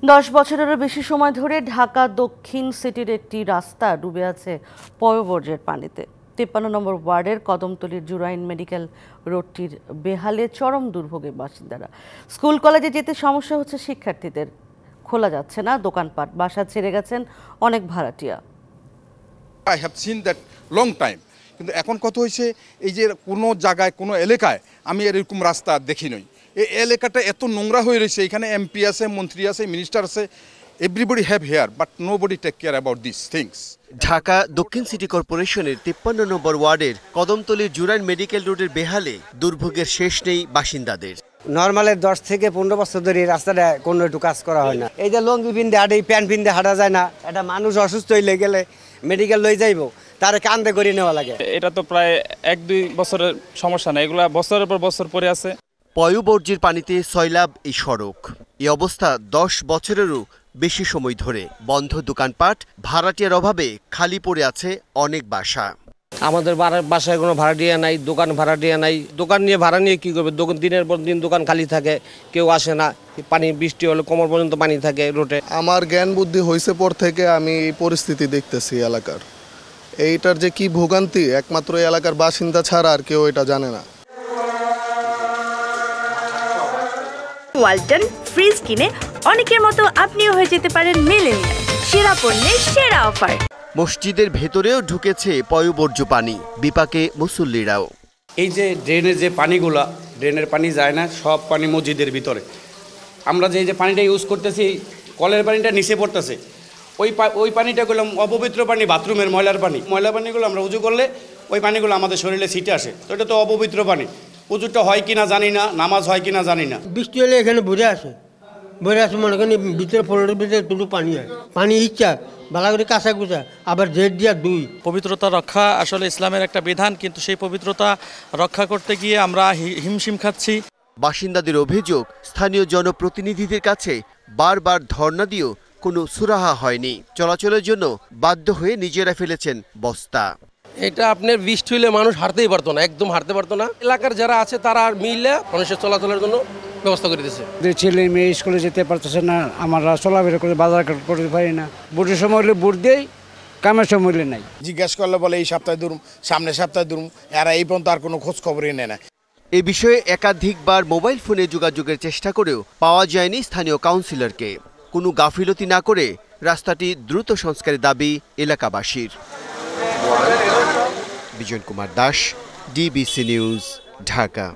10 বছরেরও বেশি সময় ধরে ঢাকা দক্ষিণ সিটির একটি রাস্তা ডুবে আছে পয়ঃবর্জ্যের পানিতে। 53 নম্বর ওয়ার্ডের কদমতলীর জুরাইন মেডিকেল রোডটির বেহালে চরম দুর্ভোগে বাসিন্দারা। স্কুল কলেজে যেতে সমস্যা হচ্ছে শিক্ষার্থীদের, খোলা যাচ্ছে না দোকানপাট, বাসা ছেড়ে গেছেন অনেক ভাড়াটিয়া। I have seen that long time, কিন্তু এখন কত হয়েছে, এই যে কোনো জায়গায় কোনো এলাকায় আমি এরকম রাস্তা দেখি নই। এই এলাকাটা এত নোংরা হয়ে রয়েছে, এখানে এমপি আছে, মন্ত্রী আছে, মিনিস্টার আছে, everybody have here but nobody take care about this things. Dhaka দক্ষিণ সিটি কর্পোরেশনের 53 নম্বর ওয়ার্ডের কদমতলীর জুরাইন মেডিকেল রোডের বেহালে দুর্ভোগের শেষ নেই বাসিন্দাদের। নর্মালের 10 থেকে 15 বছর ধরে এই রাস্তাটা কোনো একটু কাজ করা হয় না। এই যে লঙ্গি পিন্ধে হাঁটে, প্যান্ট পিন্ধে হাঁটা যায় না। একটা মানুষ অসুস্থ হইলে গেলে মেডিকেল লই যাইব, তার কান্দে করে নেওয়া লাগে। এটা তো প্রায় 1-2 বছরের সমস্যা না, এগুলা বছরের পর বছর পরে আছে। পয়ঃবর্জ্যের পানিতে সয়লাব এই সড়ক। এই অবস্থা 10 বছরেরও বেশি সময় ধরে। বন্ধ দোকানপাট, ভাড়াটিয়ার অভাবে খালি পড়ে আছে অনেক বাসা। আমাদের বাসায় কোনো ভাড়াটিয়া নাই, দোকান ভাড়াটিয়া নাই। দোকান নিয়ে ভাড়া নিয়ে কী করবে? দিনের পর দিন দোকান খালি থাকে, কেউ আসে না। পানি বৃষ্টি হলে কোমর পর্যন্ত পানি থাকে রোডে। আমার জ্ঞান বুদ্ধি হয়েছে পর থেকে আমি এই পরিস্থিতি দেখতেছি এলাকার। এইটার যে কি ভোগান্তি একমাত্র এলাকার বাসিন্দা ছাড়া আর কেউ এটা জানে না। ওয়ালটন ফ্রিজ কিনে অনেকের মতো আপনিও হয়ে যেতে পারেন মিলেনিয়াল। সেরা পণ্যের সেরা অফার। মসজিদের ভেতরেও ঢুকেছে পয়ঃবর্জ্য পানি, বিপাকে মুসল্লিরাও। এই যে ড্রেনের যে পানিগুলা, ড্রেনের পানি যায় না, সব পানি মসজিদের ভিতরে। আমরা যে পানিটা ইউজ করতেছি, কলের পানিটা নিচে পড়তেছে। ওই পানিটা গুলো অপবিত্র পানি, বাথরুমের ময়লা পানিগুলো আমরা উজু করলে ওই পানিগুলো আমাদের শরীরে ছিটে আসে। তো এটা তো অপবিত্র পানি। উজুটা হয় কিনা জানি না, নামাজ হয় কিনা জানি না। বৃষ্টি হলে এখানে ভরে আসে মনে করেন ভিতরে ফ্লোরের ভিতরে দুটো পানি হয়। পানি ইচ্ছা ভালো করে কাঁচা কুচা, আবার জেট দিয়া দুই। পবিত্রতা রক্ষা আসলে ইসলামের একটা বিধান, কিন্তু সেই পবিত্রতা রক্ষা করতে গিয়ে আমরা হিমশিম খাচ্ছি। বাসিন্দাদের অভিযোগ, স্থানীয় জনপ্রতিনিধিদের কাছে বারবার ধর্ণা দিয়েও কোনো সুরাহা হয়নি। চলাচলের জন্য বাধ্য হয়ে নিজেরা ফেলেছেন বস্তা। এটা আপনার বৃষ্টি হইলে মানুষ হাঁটতেই পারতো না, একদম হাঁটতে পারতো না। এলাকার যারা আছে তারা আর মিলে মানুষের চলাচলের জন্য ব্যবস্থা করে দিয়েছে। ছেলে মেয়ে স্কুলে যেতে পারতেছে না, আমরা চলাফেরা করে বাজার করতে পারি না। বুটের সময় হলে বুট দেই, কামের সময় হলে নাই। জিজ্ঞাসা করলে বলে এই সপ্তাহে দুরুম, সামনের সপ্তাহে দুরুম, এরা এই পর্যন্ত আর কোনো খোঁজ খবরই নেয় না। এ বিষয়ে একাধিকবার মোবাইল ফোনে যোগাযোগের চেষ্টা করেও পাওয়া যায়নি স্থানীয় কাউন্সিলরকে। কোনো গাফিলতি না করে রাস্তাটি দ্রুত সংস্কারের দাবি এলাকাবাসীর। Bijan Kumar Das, DBC news, Dhaka.